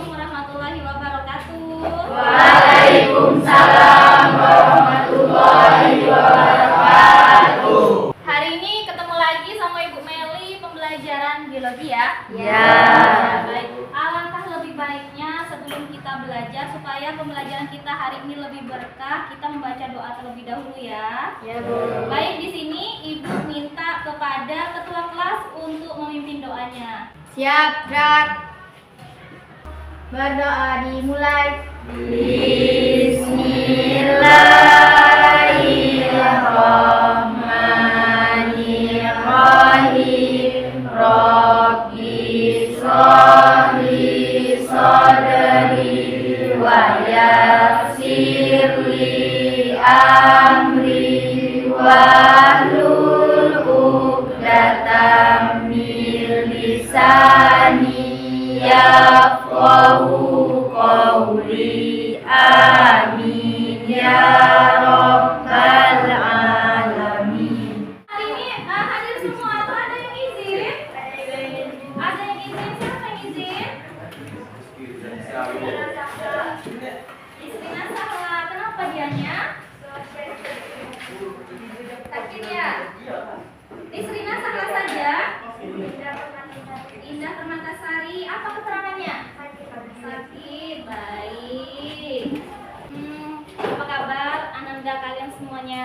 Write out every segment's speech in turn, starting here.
Assalamualaikum warahmatullahi wabarakatuh. Waalaikumsalam warahmatullahi wabarakatuh. Hari ini ketemu lagi sama Ibu Meli pembelajaran biologi ya. Ya. Baik. Alangkah lebih baiknya sebelum kita belajar supaya pembelajaran kita hari ini lebih berkah, kita membaca doa terlebih dahulu ya. Ya, Bu. Baik, di sini Ibu minta kepada ketua kelas untuk memimpin doanya. Siap, Drak. Berdoa dimulai. Bismillahirrahmanirrahim. Rabbi shrahli sadri wa yassirli amri wahlul 'uqdatam min lisani yafqahu qawli. Amin ya rabbal alamin. Hari ini hadir semua atau ada yang izin? Ada yang izin? Siapa yang izin? Istrinya Sahla. Kenapa dianya? Sakit ya? Istrinya Sahla saja? Indah Permatasari. Apa keterangannya? Sakit. Baik. Apa kabar Ananda kalian semuanya?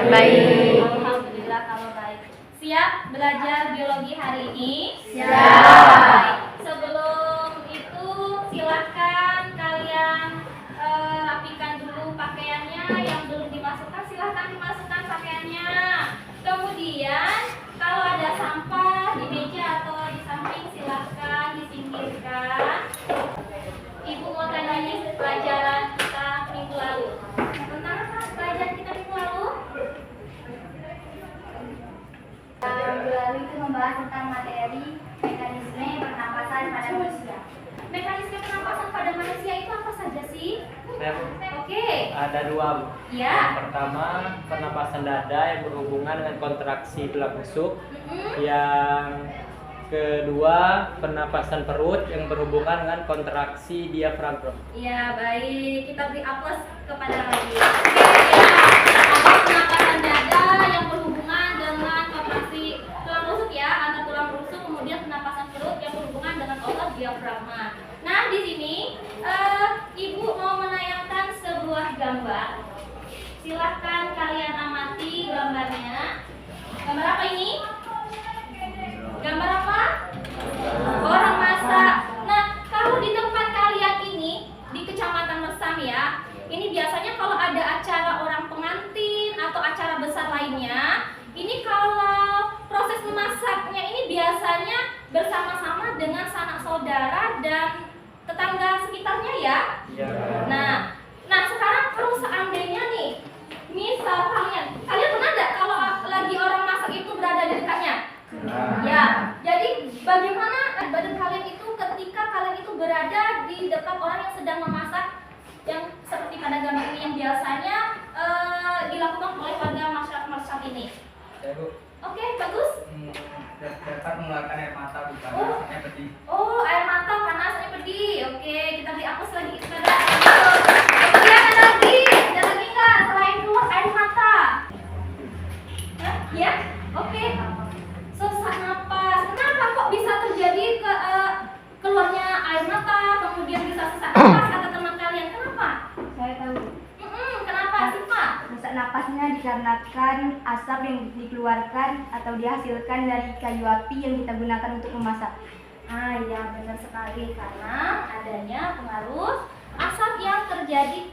Baik. Alhamdulillah kalau baik. Siap belajar biologi hari ini? Siap. Baik. Sebelum itu silahkan kalian rapikan dulu pakaiannya. Yang belum dimasukkan silahkan dimasukkan pakaiannya. Kemudian kalau ada sampah di meja atau di samping silahkan disingkirkan. Ibu mau tanya nih pelajaran kita minggu lalu. Tentang apa pelajaran kita minggu lalu? Minggu lalu itu membahas tentang materi mekanisme pernapasan pada manusia. Mekanisme pernapasan pada manusia itu apa saja sih? Oke. Ada dua, Bu. Ya. Yang pertama, pernapasan dada yang berhubungan dengan kontraksi tulang rusuk. Yang kedua, pernapasan perut yang berhubungan dengan kontraksi diafragma. Ya, baik. Kita beri aplaus kepada lagi. Oke, ya. Ada pernapasan dada yang berhubungan dengan kontraksi tulang rusuk ya, antar tulang rusuk, kemudian pernapasan perut yang berhubungan dengan otot diafragma. Nah, di sini Ibu mau menayangkan sebuah gambar. Silahkan kalian amati gambarnya. Gambar apa ini? Gambar apa? Orang masak. Nah, kalau di tempat kalian ini di Kecamatan Mersam ya, ini biasanya kalau ada acara orang pengantin atau acara besar lainnya, ini kalau proses memasaknya ini biasanya bersama-sama dengan sanak saudara dan tetangga sekitarnya ya. Ya. Nah sekarang kalau seandainya nih, misal kalian pernah nggak kalau lagi orang masak itu berada di dekatnya? Ya, jadi bagaimana badan kalian itu ketika kalian itu berada di dekat orang yang sedang memasak, yang seperti pada gambar ini yang biasanya dilakukan oleh warga masyarakat ini. Ya, Bu. Oke, bagus. Dapat mengeluarkan air mata, bukan rasanya pedih. Oh, air mata panasnya pedih. Oke, kita beri aplaus lagi kepada. Oke, ada lagi nggak selain keluar air mata? Hah? Ya, oke. Sesak napas. Kenapa kok bisa terjadi keluarnya air mata, kemudian bisa sesak napas kata teman kalian? Kenapa? Saya tahu. Kenapa sih Pak? Sesak napasnya dikarenakan asap yang dikeluarkan atau dihasilkan dari kayu api yang kita gunakan untuk memasak. Ah iya benar sekali, karena adanya pengaruh asap yang terjadi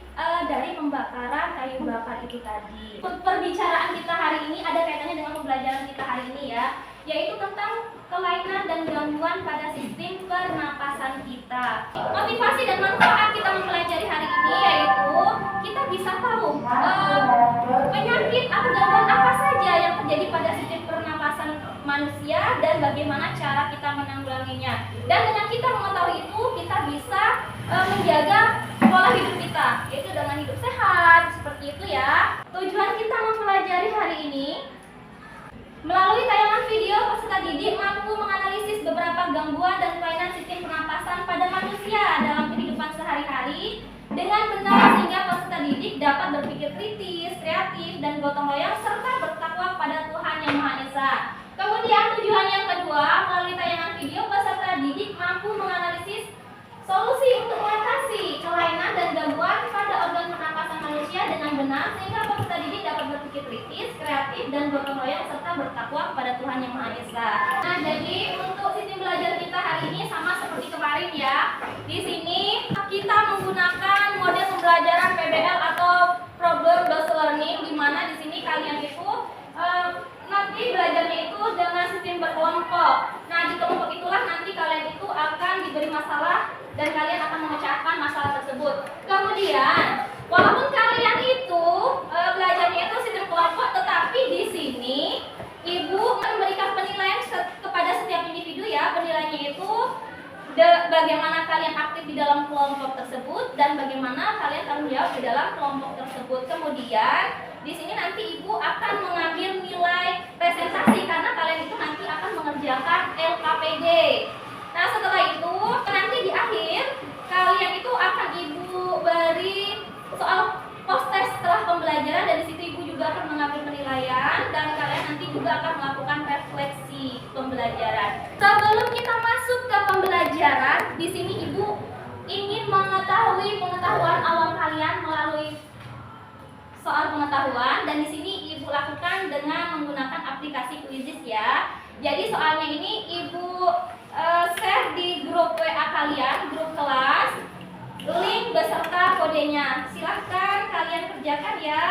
dari pembakaran kayu bakar itu tadi. Perbicaraan kita hari ini ada kaitannya dengan pembelajaran kita hari ini ya, yaitu tentang kelainan dan gangguan pada sistem pernapasan kita. Motivasi dan manfaat kita mempelajari hari ini yaitu kita bisa tahu penyakit atau gangguan apa saja yang terjadi pada sistem pernapasan manusia dan bagaimana cara kita menanggulanginya. Dan dengan kita mengetahui itu, kita bisa menjaga pola hidup kita, yaitu dengan hidup sehat, seperti itu ya. Tujuan kita mempelajari hari ini, melalui tayangan video peserta didik mampu menganalisis beberapa gangguan dan kelainan sistem pernapasan pada manusia dapat berpikir kritis, kreatif, dan gotong royong serta bertakwa pada Tuhan Yang Maha Esa. Kemudian tujuan yang kedua, melalui tayangan video peserta didik mampu menganalisis solusi untuk mengatasi kelainan dan gangguan pada organ pernapasan manusia dengan benar sehingga peserta didik dapat berpikir kritis, kreatif, dan gotong royong serta bertakwa kepada Tuhan Yang Maha Esa. Nah, jadi untuk sistem belajar kita hari ini sama seperti kemarin ya. Di sini kita menggunakan model pembelajaran PBL atau problem based learning, di mana di sini kalian itu nanti belajarnya itu dengan sistem berkelompok. Nah, di kelompok itulah nanti kalian itu akan diberi masalah dan kalian akan memecahkan masalah tersebut. Kemudian, walaupun kalian itu belajarnya itu sistem kelompok, tetapi di sini Ibu memberikan penilaian kepada setiap individu ya. Penilaiannya itu bagaimana kalian aktif di dalam kelompok tersebut dan bagaimana kalian tanggung jawab di dalam kelompok tersebut. Kemudian di sini nanti Ibu akan mengambil nilai presentasi karena kalian itu nanti akan mengerjakan LKPD. Nah, setelah itu nanti di akhir kalian itu akan Ibu beri soal post test setelah pembelajaran dan di situ Ibu juga akan mengambil penilaian dan kalian nanti juga akan melakukan refleksi pembelajaran. Sebelum kita masuk ke pembelajaran, di sini Ibu ingin mengetahui pengetahuan awal kalian melalui soal pengetahuan dan di sini Ibu lakukan dengan menggunakan aplikasi Quizizz ya. Jadi soalnya ini Ibu share di grup WA kalian, grup kelas, link beserta kodenya. Silahkan kalian kerjakan ya.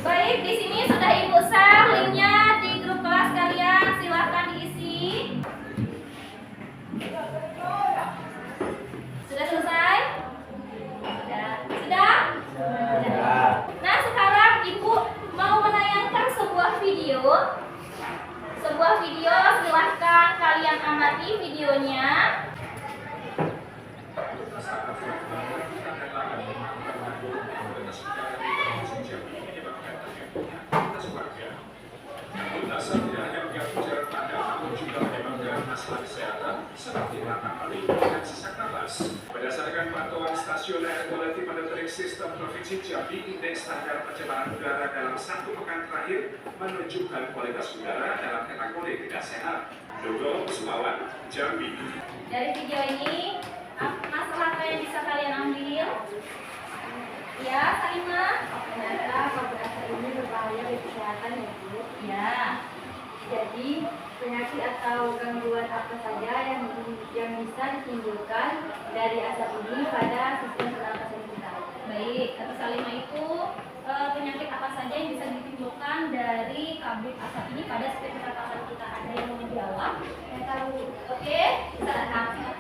Baik, di sini sudah Ibu share linknya di grup kelas kalian. Silahkan diisi. Sudah selesai? Sudah? Nah, sekarang Ibu mau menayangkan sebuah video. Silahkan kalian amati videonya. Berdasarkan pantauan stasiun air quality monitoring system Provinsi Jambi, indeks standar pencemaran udara dalam 1 pekan terakhir menunjukkan kualitas udara dalam kategori tidak sehat. Dogo Sumawan, Jambi. Dari video ini, masalah apa yang bisa kalian ambil? Ya, Salimah. Ternyata kabut asap ini berbahaya bagi kesehatan ya Bu. Ya. Jadi penyakit atau gangguan apa saja yang bisa ditimbulkan dari asap ini pada sistem pernapasan kita. Baik, kata Salimah itu penyakit apa saja yang bisa ditimbulkan dari kabut asap ini pada sistem pernapasan kita? Ada yang mau menjawab? Yang tahu Oke, sesak nafas,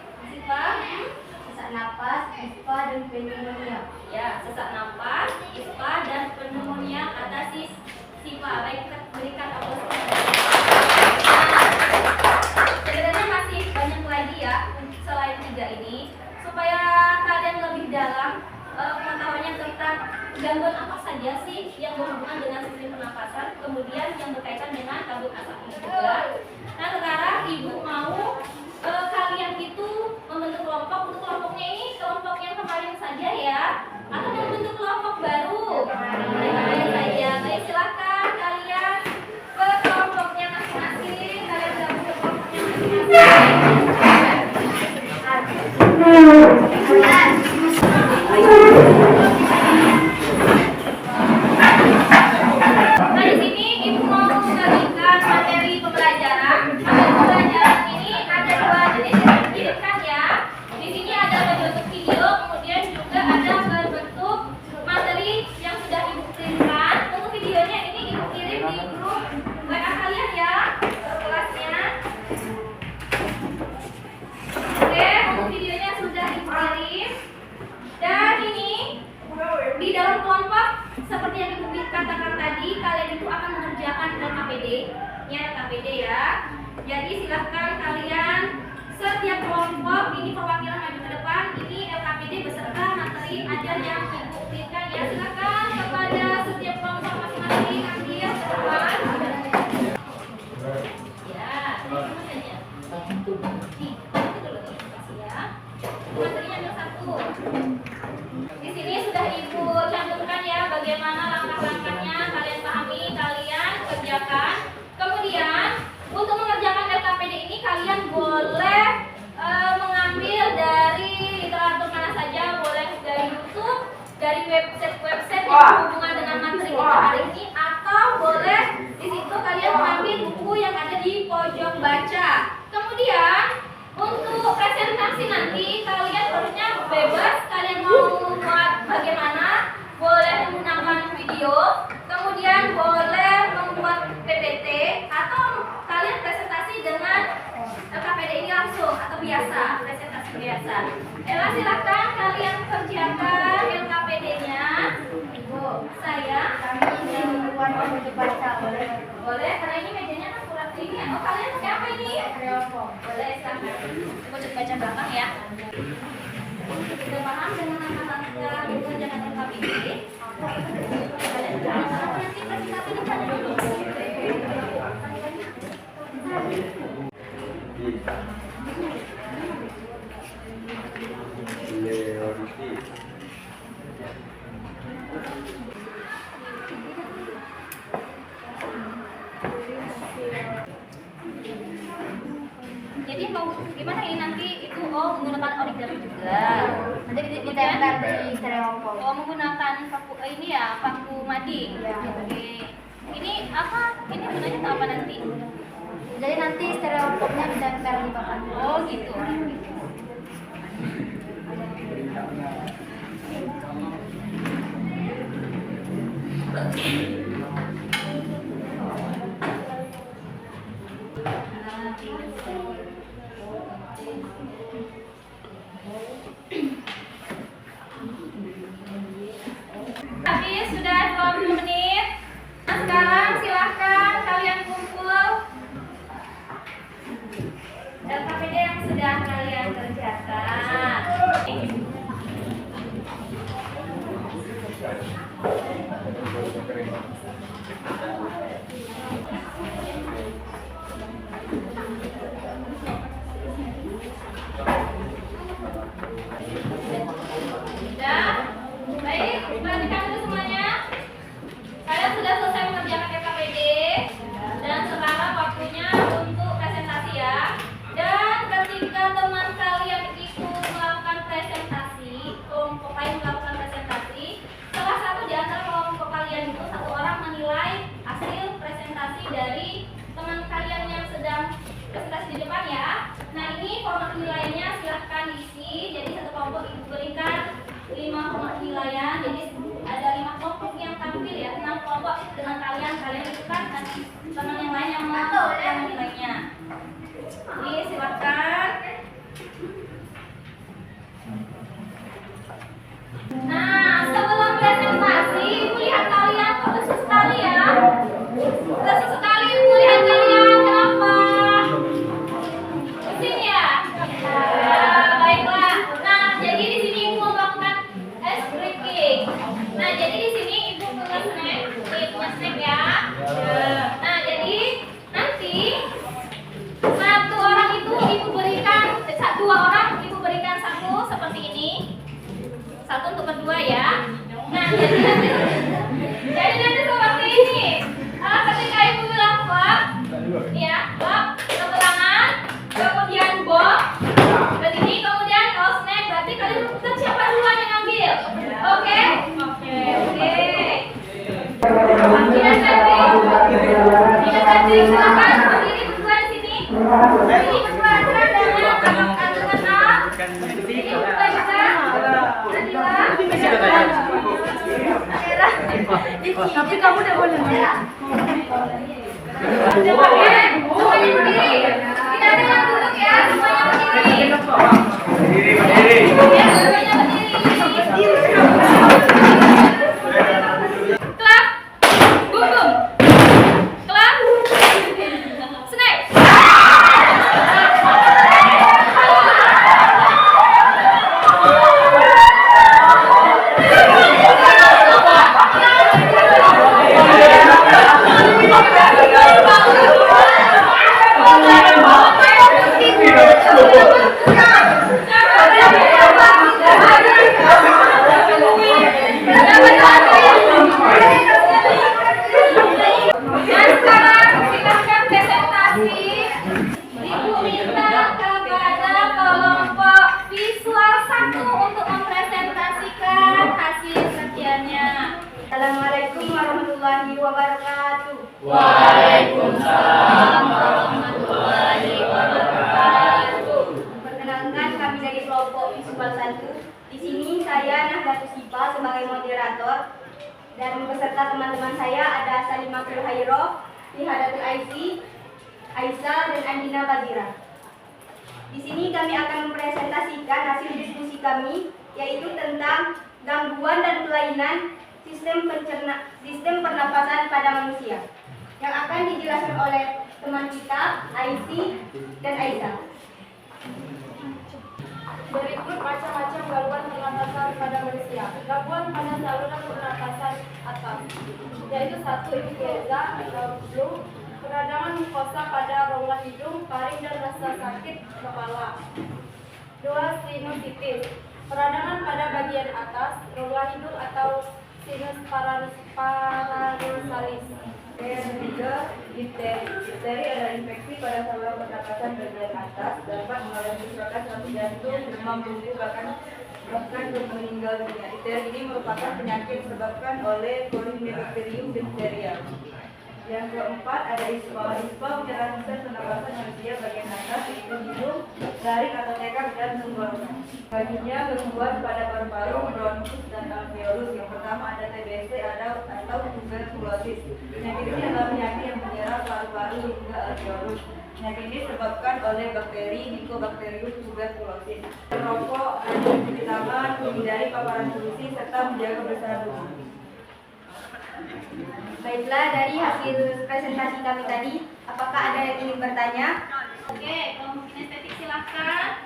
sesak napas, ispa dan pneumonia. ya, sesak nafas, ispa dan pneumonia kata Siva. Baik, kita berikan aplaus. Sebenarnya masih banyak lagi ya selain 3 ini supaya kalian lebih dalam pengetahuannya tentang gangguan apa saja sih yang berhubungan dengan sistem pernapasan, kemudian yang berkaitan dengan kabut asap ini juga. Nah, sekarang Ibu mau kalian itu membentuk kelompok. Untuk kelompoknya ini kelompok yang kemarin saja ya, atau membentuk kelompok baru? Kemarin saja. Baik, silakan kalian ke kelompoknya masing-masing. Kalian gabung ke kelompoknya Nah, di sini Ibu mau membagikan materi pembelajaran. Materi pembelajaran ini ada 2 jenis yang dikirimkan ya. Di sini ada berbentuk video, kemudian juga ada berbentuk materi yang sudah Ibu kirimkan. Untuk videonya ini Ibu kirim di grup WA kalian ya, grup kelasnya. Oke, untuk videonya sudah Ibu kirim. Dan ini di dalam kelompok seperti yang Ibu katakan tadi, kalian itu akan mengerjakan LKPD ya. Jadi silahkan kalian setiap kelompok ini perwakilan maju ke depan. Ini LKPD beserta materi ajar yang Ibu berikan ya. Silahkan kepada setiap kelompok masing-masing ambil ke depan. Ya, ini saja. Nih, itu dulu kasih ya. Materinya ambil 1. Di sini sudah Ibu cantumkan ya bagaimana langkah-langkahnya, kalian pahami, kalian kerjakan. Kemudian untuk mengerjakan LKPD ini kalian boleh mengambil dari literatur mana saja, boleh dari YouTube, dari website-website yang berhubungan dengan materi kita hari ini, atau boleh di situ kalian mengambil buku yang ada di pojok baca. Kemudian untuk presentasi nanti kalian harusnya bebas, kalian mau buat bagaimana, boleh menggunakan video, kemudian boleh membuat PPT, atau kalian presentasi dengan LKPD ini langsung atau biasa, presentasi biasa. Ella silakan kalian kerjakan LKPD-nya. Ibu, saya Kami yang membuat pojok baca boleh. boleh, karena ini mejanya kan surat ini ya. Oh, kalian pakai apa ini? Kreoform. Boleh, silakan. Pojok baca belakang ya. Sudah paham dengan langkah-langkah mengerjakan LKPD? Kalian nanti presentasi di sana dulu. Jadi mau gimana ini nanti itu menggunakan origami juga. Nanti ditempel di kreoform. Oh, menggunakan paku ini ya, paku mading. Ya. Oke. Ini apa? Ini gunanya untuk apa nanti? Jadi nanti stereoformnya ditempel di bahan. Oh, gitu. Habis sudah 20 menit. Nah, sekarang silahkan kalian kumpul LKPD yang sudah kalian kerjakan. Sudah? Baik, perhatikan dulu semuanya. Kalian sudah selesai mengerjakan LKPD dan sekarang waktunya untuk presentasi ya. Dan ketika teman kalian itu melakukan presentasi, kelompok lain melakukan presentasi, salah satu di antara kelompok kalian itu satu orang menilai hasil presentasi dari teman kalian yang sedang presentasi di depan ya. Nah, ini format penilaiannya silahkan diisi. Jadi satu kelompok itu berikan 5 format penilaian. Jadi ada 5 kelompok yang tampil ya, 6 kelompok dengan kalian itu kan nanti teman yang lain yang menilainya. Ini silakan. Nah, sebelum presentasi, lihat kalian kok lesu sekali ya. Lesu sekali lihat kalian, kenapa? Pusing ya? Ya, baiklah. Nah, jadi di sini Ibu melakukan ice breaking. Nah, jadi di sini Ibu punya snack, ya. Nah, jadi nanti satu orang itu Ibu berikan, dua orang Ibu berikan satu seperti ini. Satu untuk berdua ya. Nah, jadi nanti seperti ini. Ketika Ibu bilang clap, ya, clap satu tangan, kemudian box, begini, kemudian kalau snack, berarti kalian memutuskan siapa duluan yang ambil. Oke? Oke. Tidak cantik, silakan berdiri berdua di sini. Ini berdua dengan kandungan A. Ini berdua juga. Tapi kamu udah boleh merah. Semuanya berdiri. Tidak ada yang duduk ya, semuanya berdiri. Ya, semuanya berdiri. Clap. Boom boom. Clap. Snack. kelompok visual 1. Di sini saya Nahdlatus Sipa sebagai moderator dan beserta teman-teman saya ada Salimatul Hayroh, Lihadatul Aisy, Aisyah dan Andina Bazira. Di sini kami akan mempresentasikan hasil diskusi kami yaitu tentang gangguan dan kelainan sistem pernapasan pada manusia yang akan dijelaskan oleh teman kita Aisy dan Aisyah. Berikut macam-macam gangguan pernapasan pada manusia. Gangguan pada saluran pernapasan atas, yaitu 1. Influenza atau flu, peradangan mukosa pada rongga hidung, paru dan rasa sakit kepala. 2. Sinusitis, peradangan pada bagian atas rongga hidung atau sinus paranosalis. Yang ketiga, difteri. Difteri adalah infeksi pada saluran pernapasan bagian atas, dapat mengakibatkan serangan jantung, demam punggung, bahkan meninggal dunia. Difteri ini merupakan penyakit disebabkan oleh Corynebacterium diphtheria. Yang keempat ada ispa. Ispa menyerang sistem pernapasan manusia bagian atas, yaitu hidung, laring atau tekak dan tenggorokan. Selanjutnya gangguan pada paru-paru, bronkus dan alveolus. Yang pertama ada TBC atau tuberkulosis. Penyakit ini adalah penyakit yang menyerang paru-paru hingga alveolus. Penyakit ini disebabkan oleh bakteri Mycobacterium tuberculosis. Merokok, mencuci tangan, menghindari paparan polusi serta menjaga kebersihan tubuh. Baiklah, dari hasil presentasi kami tadi, apakah ada yang ingin bertanya? Oke, kelompok kinestetik silahkan.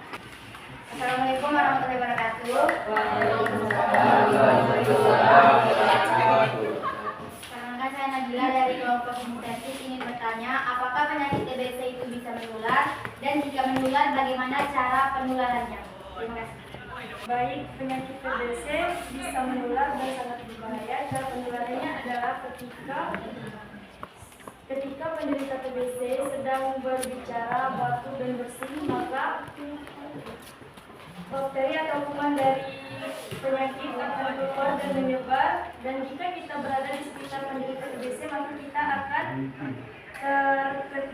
Assalamualaikum warahmatullahi wabarakatuh. Perkenalkan, saya Nabila dari kelompok kinestetik ingin bertanya, apakah penyakit TBC itu bisa menular? Dan jika menular, bagaimana cara penularannya? Terima kasih. Baik, penyakit TBC bisa menular dan sangat berbahaya. Cara penularannya adalah ketika penderita TBC sedang berbicara, batuk dan bersin, maka bakteri atau kuman dari penyakit akan keluar dan menyebar. Dan jika kita berada di sekitar penderita TBC, maka kita akan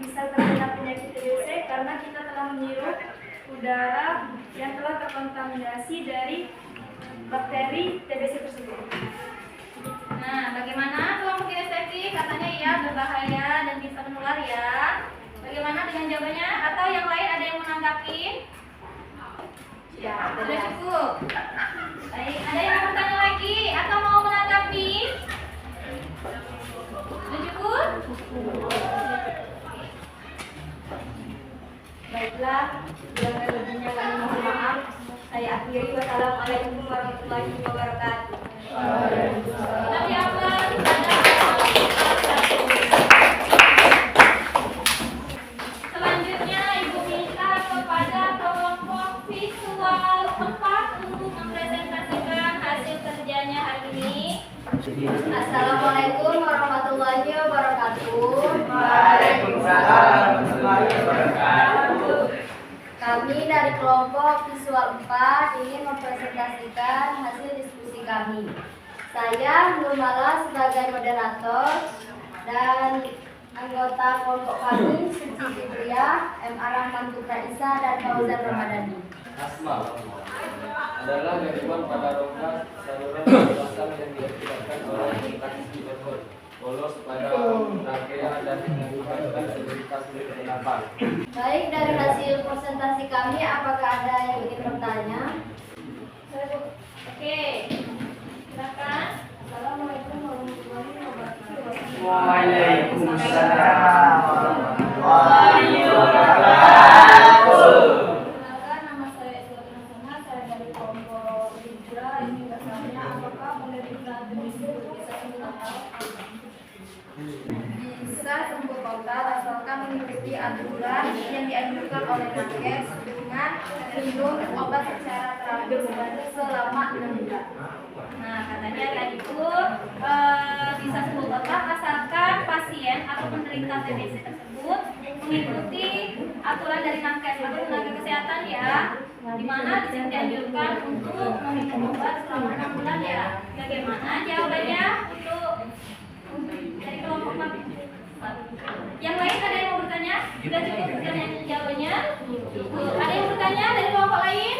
bisa terkena penyakit TBC karena kita telah menghirup udara yang telah terkontaminasi dari bakteri TBC tersebut. Nah, bagaimana kelompok kinestetik? Katanya iya berbahaya dan bisa menular ya. Bagaimana dengan jawabannya? Atau yang lain ada yang menanggapi? Ya, Sudah cukup. Baik, ada yang mau bertanya lagi atau mau menanggapi? Sudah cukup? Baiklah, yang lebihnya kami mohon maaf. Saya akhiri. Wassalamualaikum warahmatullahi wabarakatuh. Tapi apa? Selanjutnya Ibu minta kepada kelompok visual 4 untuk mempresentasikan hasil kerjanya hari ini. Assalamualaikum warahmatullahi wabarakatuh. Waalaikumsalam warahmatullahi wabarakatuh. Kami dari kelompok visual 4 ingin mempresentasikan hasil diskusi kami. Saya Nurmala sebagai moderator dan anggota kelompok kami Suci Fitria, M. Rahman Putra Isa dan Fauzan Ramadhani. Asma adalah gangguan pada rongga saluran pernapasan yang diakibatkan oleh infeksi polos pada trachea dan mengakibatkan sedekat sulit bernapas. Baik, dari hasil presentasi kami, apakah ada yang ingin bertanya? Oke, silakan. Assalamualaikum warahmatullahi wabarakatuh. Waalaikumsalam warahmatullahi wabarakatuh. Perkenalkan, nama saya Iswatina Sana, saya dari kelompok 3. Ini bertanya, apakah penderita TBC bisa sembuh total? Bisa sembuh total asalkan mengikuti aturan yang dianjurkan oleh Nakes dengan minum obat secara teratur selama 6 bulan. Nah, katanya tadi itu bisa sembuh total asalkan pasien atau penderita TBC tersebut mengikuti aturan dari Nakes atau tenaga kesehatan ya, di mana di sini dianjurkan untuk meminum obat selama 6 bulan ya. Bagaimana jawabannya untuk dari kelompok kami? Yang lain ada yang mau bertanya? Sudah cukup pertanyaan jawabannya? Ada yang bertanya dari kelompok lain?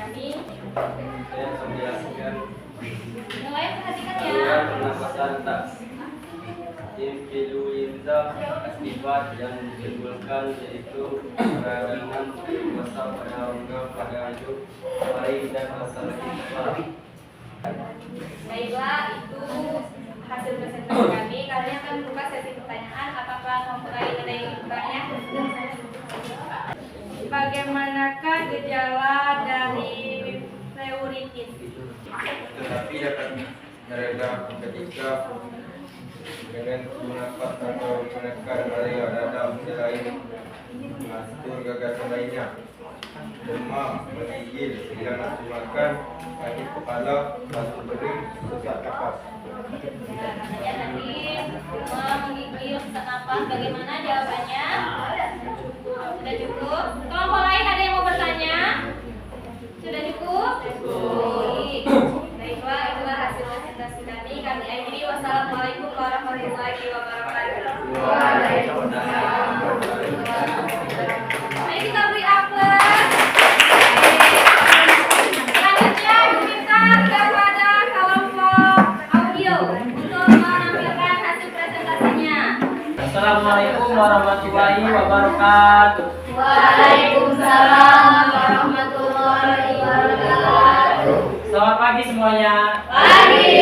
kami. Saya akan menjelaskan Yang lain perhatikan ya. saluran pernapasan atas. Influenza akibat yang ditimbulkan yaitu peradangan kuasa pada rongga pada hidup, paru dan asal kepala. Baiklah, itu hasil presentasi kami. Kalian akan buka sesi pertanyaan. Apakah mempunyai ada yang ingin bertanya? Bagaimanakah gejala dari pleuritis? Tetapi dapat mereda ketika dengan menafas atau menekan area dada selain mengatur gagasan lainnya. Demam, menggigil, hilang nafsu makan, sakit kepala, batu bering, sesak nafas. Pertanyaan tadi, menggigil, sesak napas. Bagaimana jawabannya? Sudah cukup? Kelompok lain ada yang mau bertanya? Sudah cukup? Baik. Baiklah, itulah hasil presentasi kami. Kami akhiri. Wassalamualaikum warahmatullahi wabarakatuh. Ayo kita beri aplaus. Selanjutnya kita kepada kelompok audio untuk menampilkan hasil presentasinya. Assalamualaikum warahmatullahi wabarakatuh. Waalaikumsalam warahmatullahi wabarakatuh. Selamat pagi semuanya. Pagi.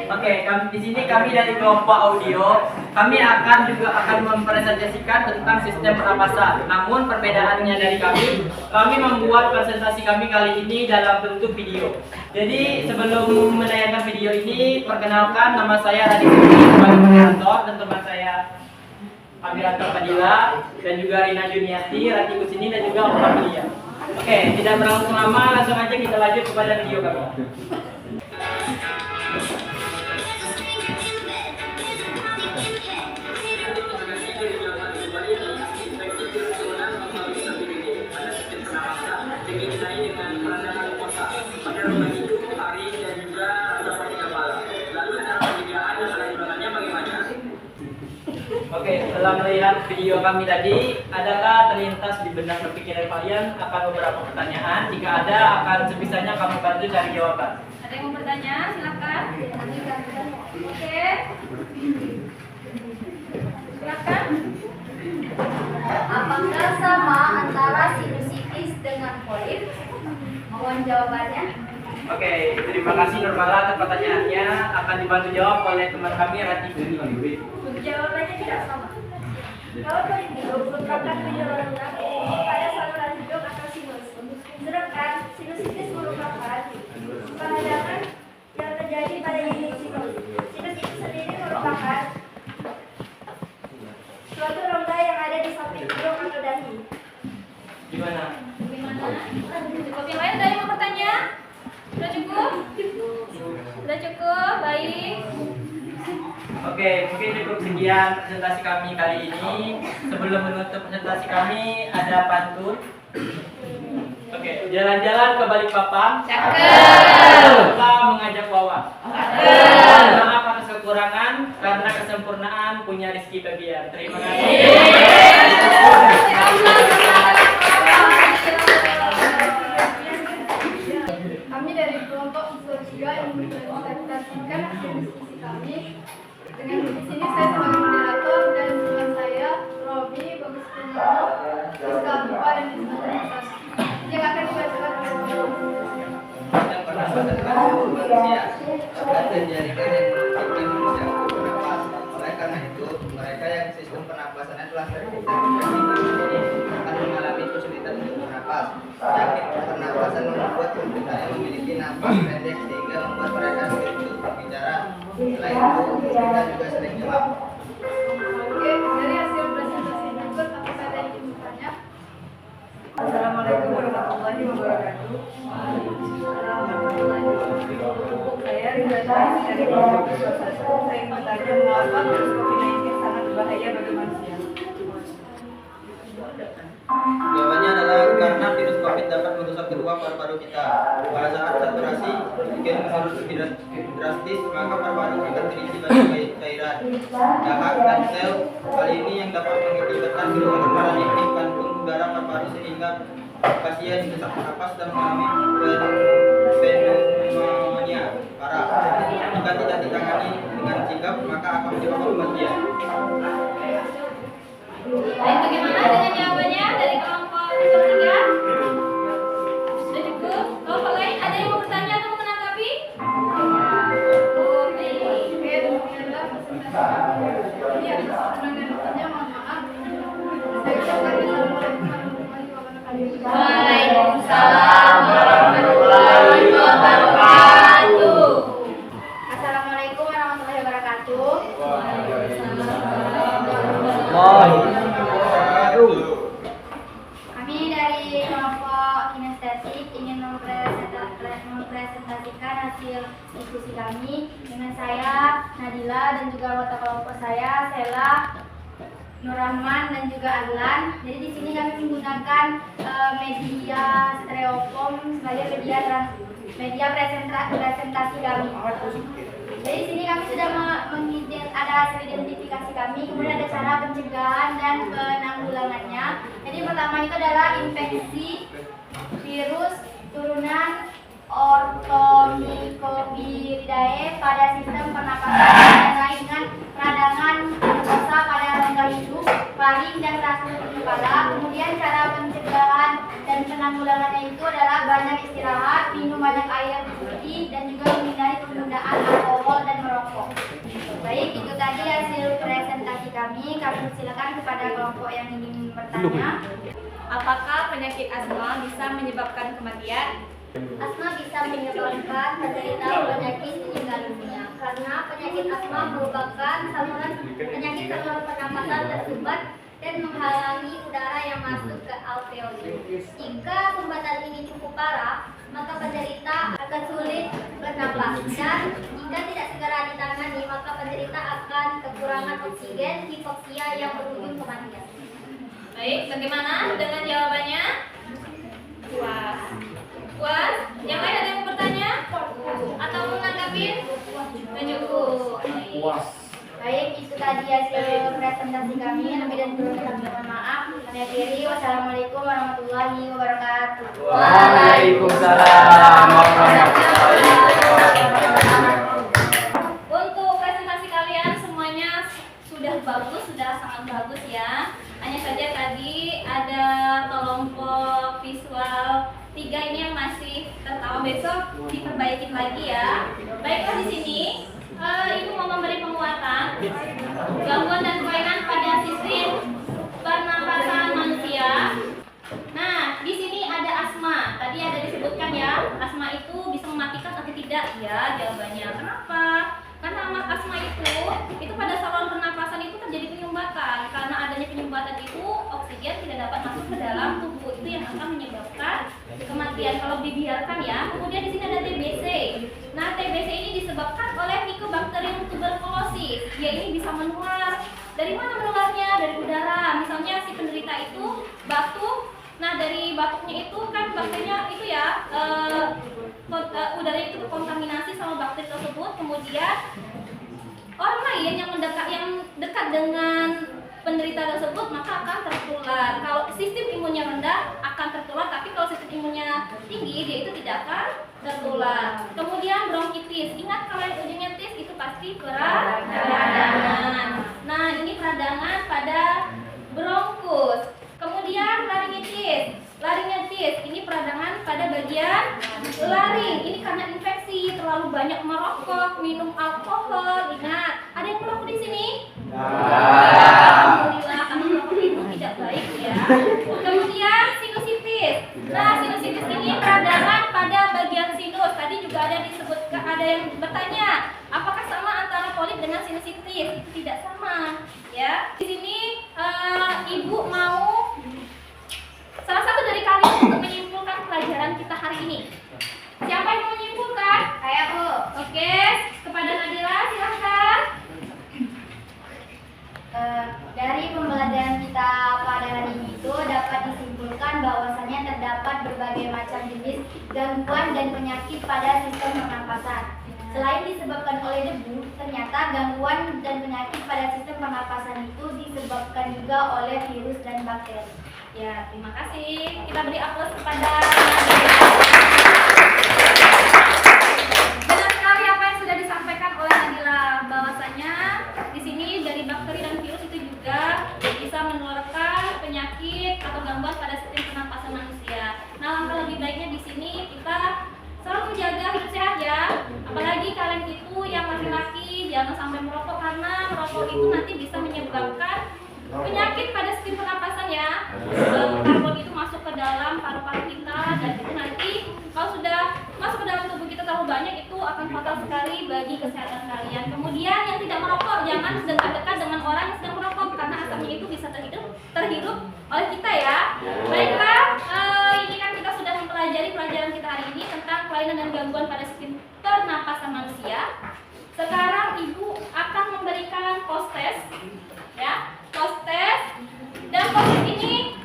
Oke, di sini kami dari kelompok audio, kami akan mempresentasikan tentang sistem pernapasan. Namun perbedaannya dari kami membuat presentasi kami kali ini dalam bentuk video. Jadi sebelum menayangkan video ini, perkenalkan nama saya Raditya sebagai moderator dan teman saya Amirata Fadila dan juga Rina Juniati, Rati Kusini dan juga Om Familia. Oke, tidak berlangsung lama, langsung aja kita lanjut kepada video kami. Oke, setelah melihat video kami tadi, adakah terlintas di benak pikiran kalian akan beberapa pertanyaan? Jika ada, akan sebisanya kami bantu cari jawaban. Ada yang mau bertanya? Silakan. Oke. Silakan. Apakah sama antara sinusitis dengan polip? Mohon jawabannya. Oke, terima kasih Nurmala atas pertanyaannya. Akan dibantu jawab oleh teman kami Rati Kusini. Jawabannya tidak sama. Kalau polip itu merupakan gejala pada saluran hidup atau sinus. Sedangkan sinusitis merupakan peradangan yang terjadi pada unit sinus. Sinus itu sendiri merupakan suatu rongga yang ada di samping hidung atau dahi. Gimana? Bagaimana? Cukup yang lain ada yang mau bertanya? Sudah cukup? Sudah cukup, baik. Oke, mungkin cukup sekian presentasi kami kali ini. Sebelum menutup presentasi kami, ada pantun. Oke, jalan-jalan ke Balikpapan. Cakep. Kita mengajak Wawan. Cakep. Maaf atas kekurangan, karena kesempurnaan punya Rizky Febian. Terima kasih. Kami dari kelompok sosial yang mempresentasikan hasil diskusi kami. Dengan di sini saya sebagai moderator dan teman saya Robi, Bagus Purnomo, Rizka Bupa dan Rizka Bupas yang akan dibacakan Sistem pernapasan manusia akan dijadikan yang bikin manusia bernapas. Oleh karena itu, mereka yang sistem pernapasannya telah terinfeksi akan mengalami kesulitan untuk bernapas. Penyakit pernapasan membuat mereka yang memiliki napas pendek sehingga membuat mereka sulit untuk berbicara. Selain itu, mereka juga sering demam. Oke, dari hasil presentasi berikut apakah ada yang ingin bertanya? Assalamualaikum warahmatullahi wabarakatuh. Untuk saya Rina dari kelompok 21, saya ingin bertanya mengapa virus COVID-19 sangat berbahaya bagi manusia. Jawabannya adalah karena virus COVID dapat merusak kedua paru-paru kita. Pada saat saturasi oksigen menurun lebih drastis, maka paru-paru akan terisi banyak cairan, dahak, dan sel. Hal ini yang dapat mengakibatkan kerusakan paradigmatik kantung udara paru-paru sehingga pasien sesak napas dan mengalami penyebab kematian. Baik, bagaimana dengan jawabannya dari kelompok ketiga? Sudah cukup? Kelompok lain ada yang mau bertanya atau mau menanggapi? Oh, Waalaikumsalam warahmatullahi wabarakatuh. Assalamualaikum warahmatullahi wabarakatuh. Kami dari kelompok kinestetik ingin mempresentasikan hasil diskusi kami dengan saya Nadila dan juga anggota kelompok saya Sela, Nurrahman dan juga Adlan. Jadi di sini kami menggunakan media stereofoam sebagai media presentasi kami. Jadi di sini kami sudah ada hasil identifikasi kami, kemudian ada cara pencegahan dan penanggulangannya. Jadi pertama itu adalah infeksi virus turunan Orthomycobiridae pada sistem pernapasan yang lain dengan peradangan mukosa pada rongga hidung, faring dan rasunan kepala. Kemudian cara pencegahan dan penanggulangannya itu adalah banyak istirahat, minum banyak air putih dan juga menghindari penggunaan alkohol dan merokok. Baik, itu tadi hasil presentasi kami. Kami persilakan kepada kelompok yang ingin bertanya. apakah penyakit asma bisa menyebabkan kematian? Asma bisa menyebabkan penderita penyakit meninggal dunia karena penyakit asma merupakan penyakit saluran pernapasan tersumbat dan menghalangi udara yang masuk ke alveoli. Jika sumbatan ini cukup parah, maka penderita akan sulit bernapas dan jika tidak segera ditangani, maka penderita akan kekurangan oksigen, hipoksia yang berujung kematian. Baik, bagaimana dengan jawabannya? Puas. Puas? Yang lain ada yang mau bertanya? Atau mau menanggapi? Cukup. Puas. Baik, itu tadi hasil presentasi kami. Lebih dan kurang kami mohon maaf. Kami akhiri. Wassalamualaikum warahmatullahi wabarakatuh. Waalaikumsalam warahmatullahi wabarakatuh. Untuk presentasi kalian semuanya sudah bagus, sudah sangat bagus ya. Hanya saja tadi ada kelompok visual 3 ini yang masih tertawa, besok diperbaikin lagi ya. Baiklah, di sini Ibu mau memberi penguatan gangguan dan kelainan pada sistem pernapasan manusia. Nah, di sini ada asma. Tadi ada disebutkan ya, asma itu bisa mematikan atau tidak ya jawabannya. Kenapa? Karena asma itu pada saluran pernapasan itu terjadi penyumbatan. Karena adanya penyumbatan itu oksigen tidak dapat masuk ke dalam tubuh, itu yang akan menyebabkan kematian kalau dibiarkan ya. Kemudian di sini ada TBC. Nah, TBC ini disebabkan oleh Mycobacterium tuberculosis. Dia ini bisa menular. Dari mana menularnya? Dari udara. Misalnya si penderita itu batuk. Nah, dari batuknya itu kan bakterinya itu ya udara itu terkontaminasi sama bakteri tersebut. Kemudian orang lain yang dekat dengan penderita tersebut maka akan tertular. Kalau sistem imunnya rendah akan tertular, tapi kalau sistem imunnya tinggi dia itu tidak akan tertular. Kemudian bronkitis. Ingat kalau yang ujungnya tis itu pasti peradangan. Nah, ini peradangan pada bronkus. Kemudian laringitis. Laringitis ini peradangan pada bagian laring. Ini karena infeksi, terlalu banyak merokok, minum alkohol. Ingat, ada yang merokok di sini? Alhamdulillah, karena merokok itu tidak baik ya. Kemudian sinusitis. Nah, sinusitis ini peradangan pada bagian sinus. Tadi juga ada disebutkan, ada yang bertanya, apakah sama antara polip dengan sinusitis? Itu tidak sama ya. Di sini Ibu mau salah satu dari kalian untuk menyimpulkan pelajaran kita hari ini. Siapa yang mau menyimpulkan? Saya Bu. Oke, kepada Nadila silahkan. Dari pembelajaran kita pada hari ini itu dapat disimpulkan bahwasannya terdapat berbagai macam jenis gangguan dan penyakit pada sistem pernapasan. Selain disebabkan oleh debu, ternyata gangguan dan penyakit pada sistem pernapasan itu disebabkan juga oleh virus dan bakteri. Ya, terima kasih. Kita beri aplaus kepada benar sekali apa yang sudah disampaikan oleh Nadila, bahwasanya di sini itu nanti bisa menyebabkan penyakit pada sistem pernapasan ya. Karbon itu masuk ke dalam paru-paru kita dan itu nanti kalau sudah masuk ke dalam tubuh kita terlalu banyak itu akan fatal sekali bagi kesehatan kalian. Kemudian yang tidak merokok, jangan dekat-dekat dengan orang yang sedang merokok karena asapnya itu bisa terhirup oleh kita ya. Baiklah, ini kan kita sudah mempelajari pelajaran kita hari ini tentang kelainan dan gangguan pada sistem pernapasan manusia. Sekarang Ibu akan memberikan post test ya, post test, dan post test ini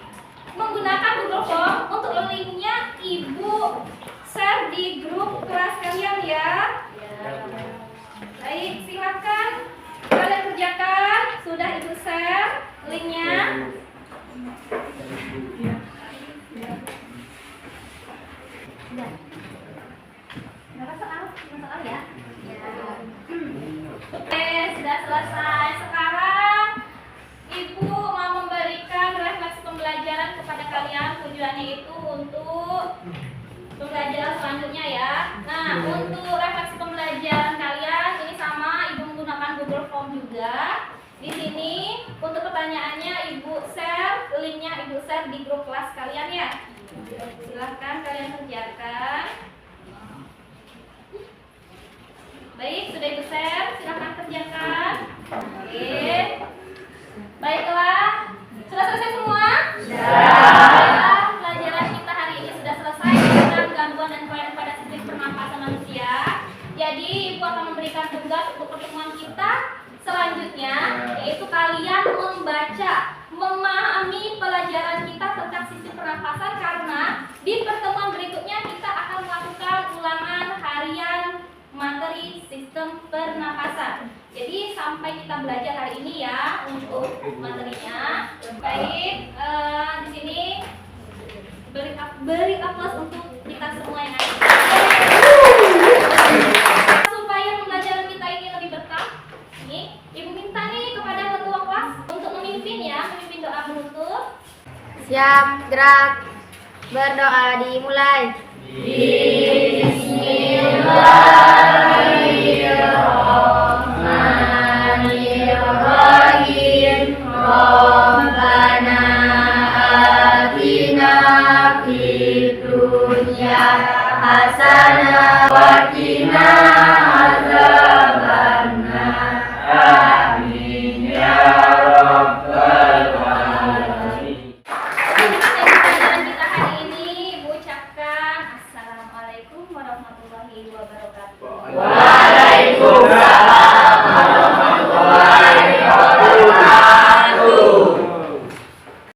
menggunakan Google Form. Untuk linknya Ibu share di grup kelas kalian ya. Baik, silakan kalian kerjakan. Sudah Ibu share linknya. Masalah ya. Oke, sudah selesai. Sekarang Ibu mau memberikan refleksi pembelajaran kepada kalian. Tujuannya itu untuk pembelajaran selanjutnya ya. Nah, untuk refleksi pembelajaran kalian ini sama, Ibu menggunakan Google Form juga. Di sini untuk pertanyaannya Ibu share linknya, Ibu share di grup kelas kalian ya. Silahkan kalian kerjakan. Baik, sudah Ibu share, silahkan kerjakan. Oke. Baiklah, sudah selesai semua? Sudah. Pelajaran kita hari ini sudah selesai tentang gangguan dan kelainan pada sistem pernapasan manusia. Jadi Ibu akan memberikan tugas untuk pertemuan kita selanjutnya, yaitu kalian membaca, memahami pelajaran kita tentang sistem pernapasan, karena di pertemuan berikutnya kita akan melakukan ulangan harian materi sistem pernapasan. Jadi sampai kita belajar hari ini ya untuk materinya. Baik, di sini beri aplaus untuk kita semua yang ada. Supaya pembelajaran kita ini lebih berkah, nih Ibu minta nih kepada ketua kelas untuk memimpin ya, memimpin doa penutup. Siap, gerak. Berdoa dimulai. Bismillahirrahmanirrahim. Rabbana atina fid dunya hasanah wa qina